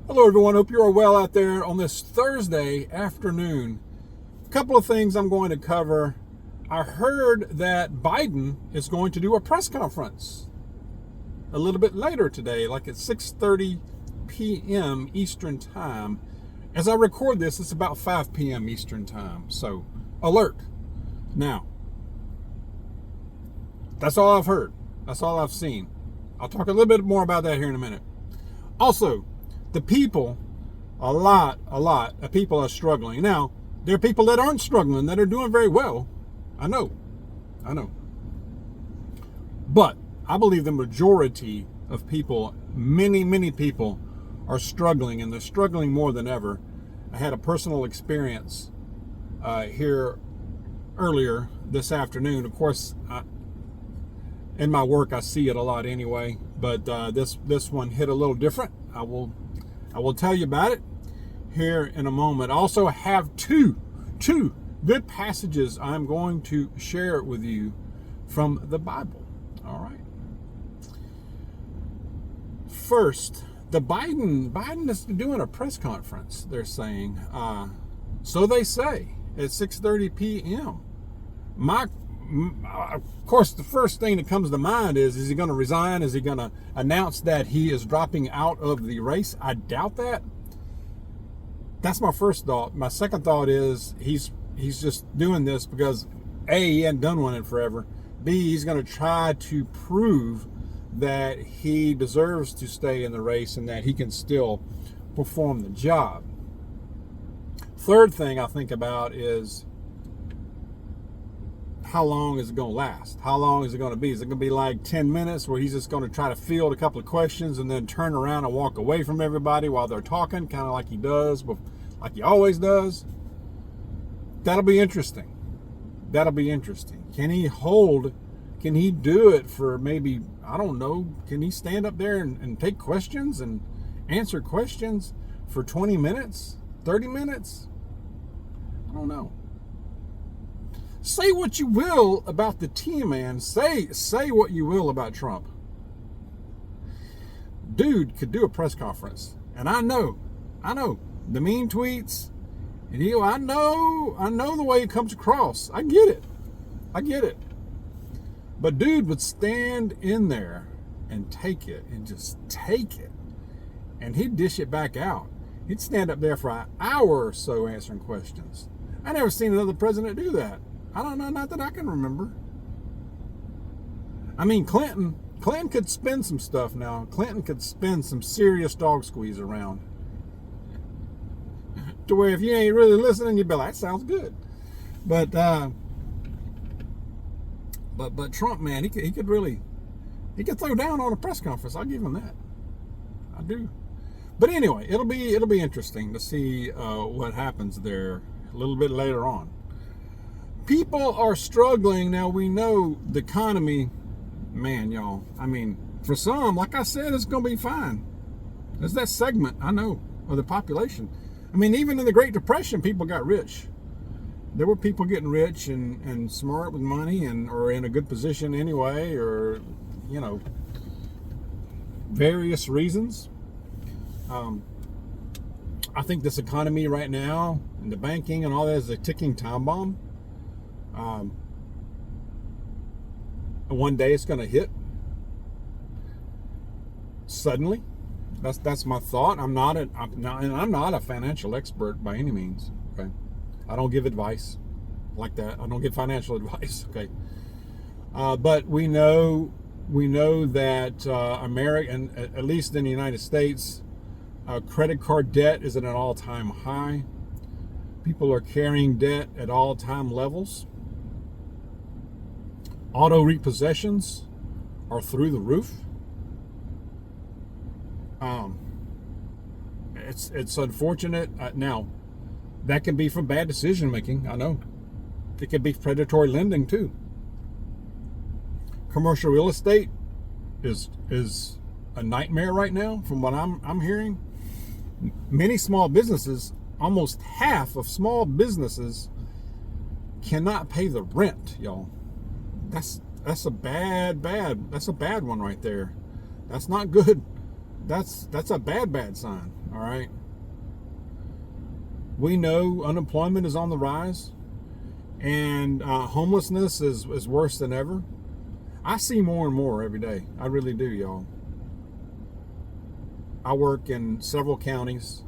Hello, everyone. Hope you are well out there on this Thursday afternoon. A couple of things I'm going to cover. I heard that Biden is going to do a press conference a little bit later today, like at 6:30 p.m. Eastern Time. As I record this, it's about 5 p.m. Eastern Time. So, alert. Now, that's all I've heard. That's all I've seen. I'll talk a little bit more about that here in a minute. Also, the people, a lot of people are struggling. Now, there are people that aren't struggling, that are doing very well. I know. But I believe the majority of people, many people, are struggling, and they're struggling more than ever. I had a personal experience here earlier this afternoon. Of course, in my work, I see it a lot anyway, but this one hit a little different. I will tell you about it here in a moment. I also have two good passages I'm going to share with you from the Bible. All right. First, Biden is doing a press conference. They're saying, so they say, at 6:30 p.m. Of course, the first thing that comes to mind is he going to resign? Is he going to announce that he is dropping out of the race? I doubt that. That's my first thought. My second thought is he's just doing this because A, he hadn't done one in forever. B, he's going to try to prove that he deserves to stay in the race and that he can still perform the job. Third thing I think about is, how long is it going to last? How long is it going to be? Is it going to be like 10 minutes where he's just going to try to field a couple of questions and then turn around and walk away from everybody while they're talking, kind of like he does, like he always does? That'll be interesting. Can he do it for maybe, I don't know, can he stand up there and take questions and answer questions for 20 minutes, 30 minutes? I don't know. Say what you will about the T-Man. Say what you will about Trump. Dude could do a press conference. And I know. The mean tweets. And I know the way it comes across. I get it. But dude would stand in there and take it. And he'd dish it back out. He'd stand up there for an hour or so answering questions. I never seen another president do that. I don't know, not that I can remember. I mean, Clinton could spin some stuff now. Clinton could spin some serious dog squeeze around. To where if you ain't really listening, you'd be like, that sounds good. But Trump, man, he could throw down on a press conference. I'll give him that. I do. But anyway, it'll be interesting to see what happens there a little bit later on. People are struggling. Now, we know the economy, man, y'all. I mean, for some, like I said, it's going to be fine. There's that segment, I know, of the population. I mean, even in the Great Depression, people got rich. There were people getting rich and smart with money or in a good position anyway, or, various reasons. I think this economy right now and the banking and all that is a ticking time bomb. One day it's going to hit suddenly. That's my thought. I'm not a financial expert by any means. Okay, I don't give advice like that. I don't give financial advice. Okay, but we know that America, and at least in the United States, credit card debt is at an all-time high. People are carrying debt at all-time levels. Auto repossessions are through the roof. It's unfortunate. Now, that can be from bad decision making. I know. It can be predatory lending too. Commercial real estate is a nightmare right now, from what I'm hearing. Many small businesses, almost half of small businesses, cannot pay the rent, y'all. That's a bad one right there. That's not good. That's a bad sign. All right. We know unemployment is on the rise, and homelessness is worse than ever. I see more and more every day. I really do, y'all. I work in several counties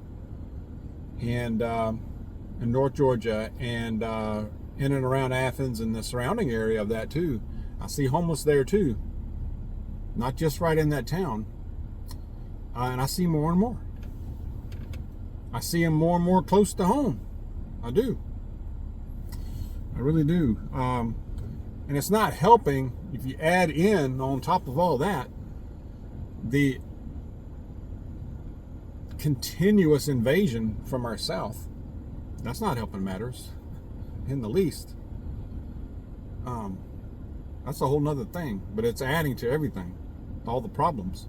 and in North Georgia and in and around Athens and the surrounding area of that too. I see homeless there too, not just right in that town. And I see more and more. I see them more and more close to home. I do. I really do. And it's not helping if you add in, on top of all that, the continuous invasion from our south. That's not helping matters in the least. That's a whole nother thing, but it's adding to everything, all the problems.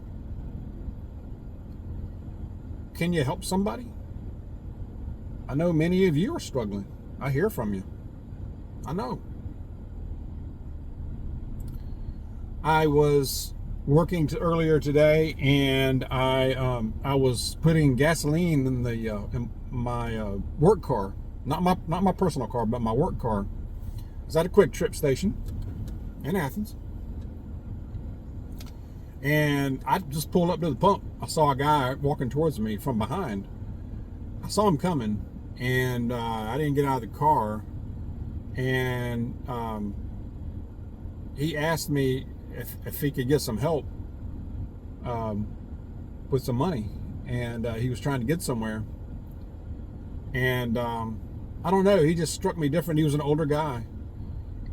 Can you help somebody? I know many of you are struggling. I hear from you. I know. I was working earlier today, and I was putting gasoline in the in my work car, not my personal car, but my work car. I was at a Quick Trip station in Athens, and I just pulled up to the pump. I saw a guy walking towards me from behind. I saw him coming, and I didn't get out of the car, and he asked me if he could get some help with some money, and he was trying to get somewhere, and I don't know, he just struck me different. He was an older guy,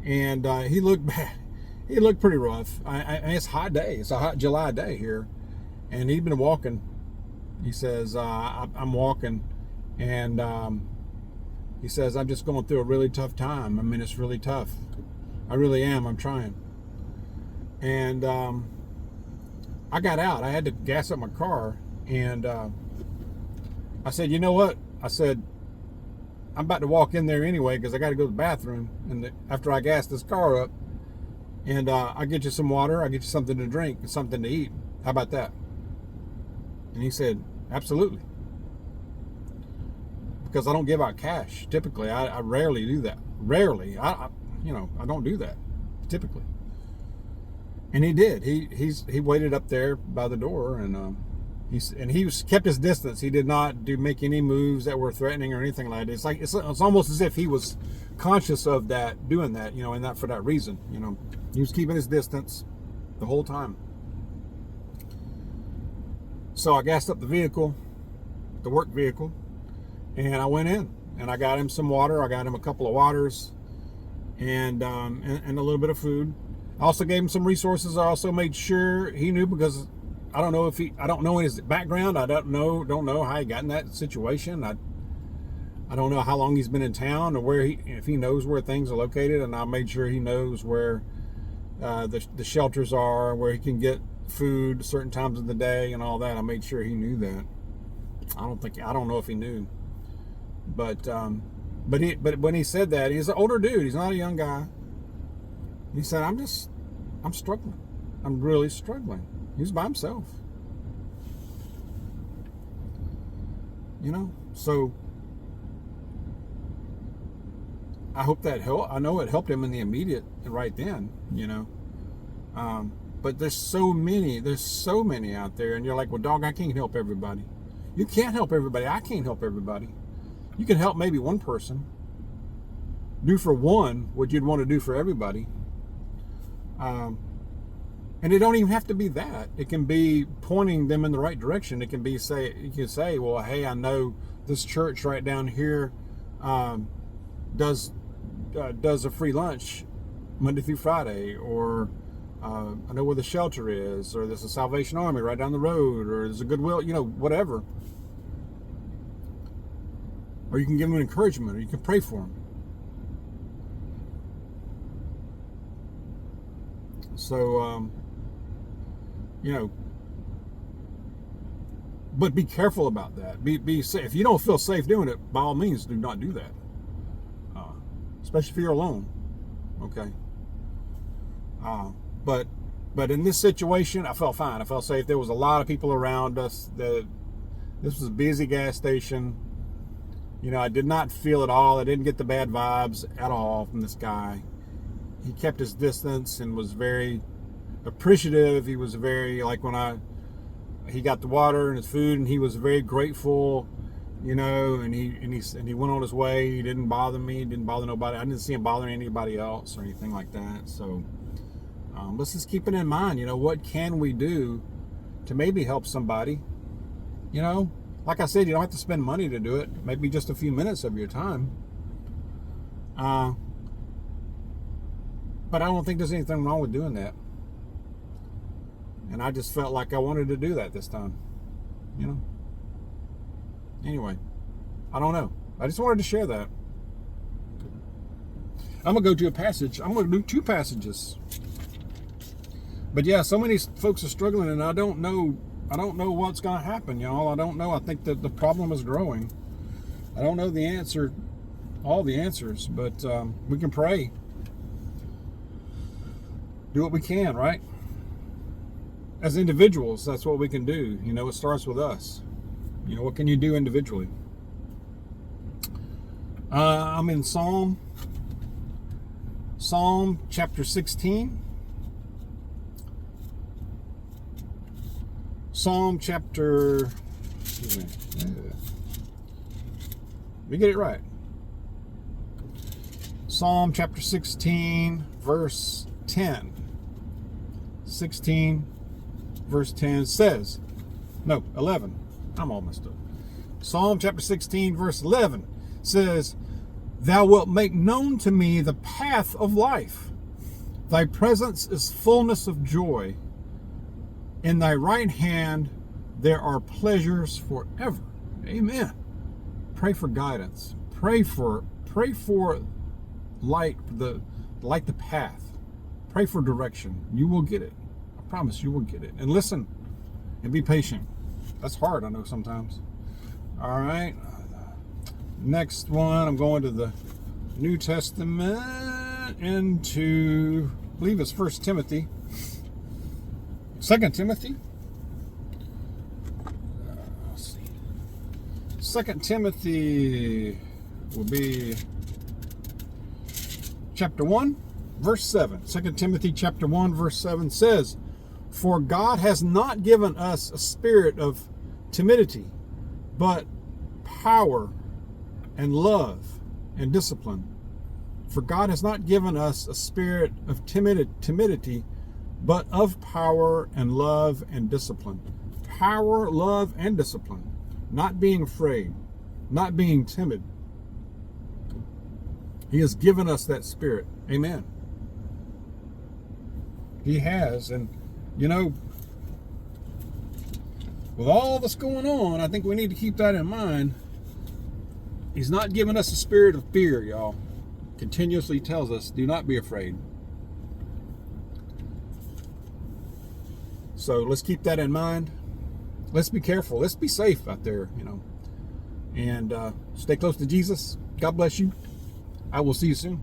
and he looked bad. He looked pretty rough. It's a hot day. It's a hot July day here, and he'd been walking. He says, I'm walking, and he says, I'm just going through a really tough time. I mean, it's really tough. I really am. I'm trying. And I got out. I had to gas up my car, and I said, you know what? I said, I'm about to walk in there anyway because I got to go to the bathroom. And after I gas this car up, and I'll get you some water, I'll get you something to drink and something to eat. How about that? And he said, absolutely. Because I don't give out cash. Typically, I rarely do that. Rarely. I don't do that typically. And he did. He waited up there by the door, and he kept his distance. He did not make any moves that were threatening or anything like that. It's like it's almost as if he was conscious of that, doing that, and that for that reason. He was keeping his distance the whole time. So I gassed up the vehicle, the work vehicle, and I went in and I got him some water. I got him a couple of waters and a little bit of food. I also gave him some resources. I also made sure he knew, because I don't know his background. I don't know how he got in that situation. I don't know how long he's been in town, or if he knows where things are located. And I made sure he knows where the shelters are, where he can get food certain times of the day and all that. I made sure he knew that. I don't know if he knew, but when he said that, he's an older dude. He's not a young guy. He said, I'm struggling. I'm really struggling. He was by himself. So I hope that helped. I know it helped him in the immediate right then, but there's so many out there, and you're like, well, dog, I can't help everybody. You can't help everybody. I can't help everybody. You can help maybe one person. Do for one what you'd want to do for everybody. And it don't even have to be that. It can be pointing them in the right direction. It can be you can say, well, hey, I know this church right down here does a free lunch Monday through Friday, or I know where the shelter is, or there's a Salvation Army right down the road, or there's a Goodwill, whatever. Or you can give them encouragement, or you can pray for them. So, but be careful about that. Be safe. If you don't feel safe doing it, by all means, do not do that. Especially if you're alone. Okay. But in this situation, I felt fine. I felt safe. There was a lot of people around us. This was a busy gas station. You know, I did not feel it all. I didn't get the bad vibes at all from this guy. He kept his distance and was very appreciative. He was very, like, when he got the water and his food, and he was very grateful, you know, and he went on his way. He didn't bother me. He didn't bother nobody. I didn't see him bothering anybody else or anything like that. So let's just keep it in mind. You know, what can we do to maybe help somebody? You know, like I said, you don't have to spend money to do it. Maybe just a few minutes of your time. But I don't think there's anything wrong with doing that. And I just felt like I wanted to do that this time. You know? Anyway, I don't know. I just wanted to share that. I'm going to go to a passage. I'm going to do 2 passages. But yeah, so many folks are struggling, and I don't know what's going to happen, y'all. I don't know. I think that the problem is growing. I don't know the answer, all the answers, but we can pray. Do what we can, right? As individuals, that's what we can do. You know, it starts with us. You know, what can you do individually? I'm in Psalm chapter 16. Psalm chapter, excuse me, let me get it right. Psalm chapter 16, verse 10. 16, verse 10 says, no, 11. I'm all messed up. Psalm chapter 16, verse 11 says, Thou wilt make known to me the path of life. Thy presence is fullness of joy. In thy right hand there are pleasures forever. Amen. Pray for guidance. Pray for light the path. Pray for direction. You will get it. I promise you will get it. And listen and be patient. That's hard, I know, sometimes. All right. Next one, I'm going to the New Testament into, I believe it's 1 Timothy. 2 Timothy. Let's see. 2 Timothy will be chapter 1, verse 7. 2 Timothy chapter 1, verse 7 says, For God has not given us a spirit of timidity, but power and love and discipline. For God has not given us a spirit of timidity, but of power and love and discipline. Power, love, and discipline. Not being afraid, not being timid. He has given us that spirit. Amen. He has. And, you know, with all that's going on, I think we need to keep that in mind. He's not giving us a spirit of fear, y'all. Continuously tells us, do not be afraid. So let's keep that in mind. Let's be careful. Let's be safe out there, you know. And stay close to Jesus. God bless you. I will see you soon.